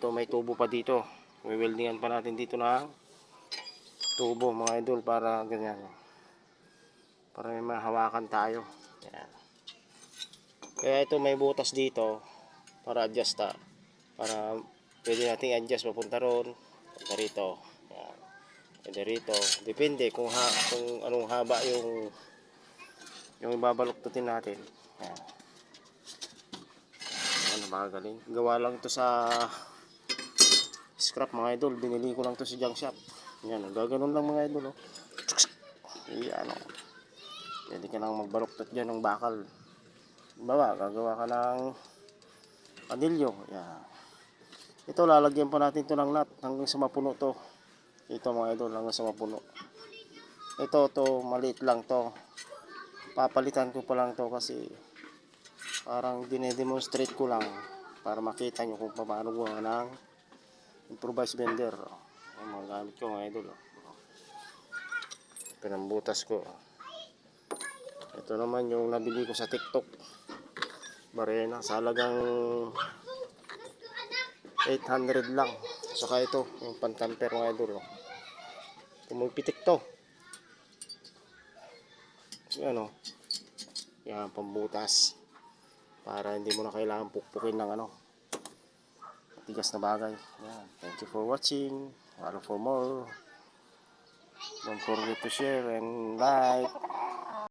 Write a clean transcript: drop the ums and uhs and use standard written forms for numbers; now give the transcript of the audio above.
ito may tubo pa dito. Weldingan pa natin dito ng tubo mga idol para ganyan. Para may mahawakan tayo. Yan. Kaya ito may butas dito para adjust para pwede nating adjust papunta ron, papunta rito. Yan. Pwede rito. Depende kung anong haba yung ibabaluktutin natin. Yan. Ano magaling. Gawa lang ito sa scrap mga idol. Binili ko lang ito sa junk shop. Yan. Gaganon lang mga idol. Oh. Yan. Oh. Pwede ka nang magbaluktot dyan ng bakal. Bawa, gagawa ka ng panilyo. Yan. Ito lalagyan pa natin ito ng nut hanggang sa mapuno to. Ito mga idol hanggang sa mapuno. Ito maliit lang to. Papalitan ko pa lang to kasi parang dinedemonstrate ko lang para makita nyo kung paano gawa ng improvised bender. Ang mga gamit ko mga idol. Pinambutas ko. Ito naman yung nabili ko sa TikTok. Barena sa halagang 800 lang. Saka ito yung pantamper mga idol. Tumulpitik to. Ano? Yan pambutas. Para hindi mo na kailangan pukpukin ng matigas na bagay. Yan. Thank you for watching. Follow for more. Don't forget to share and like.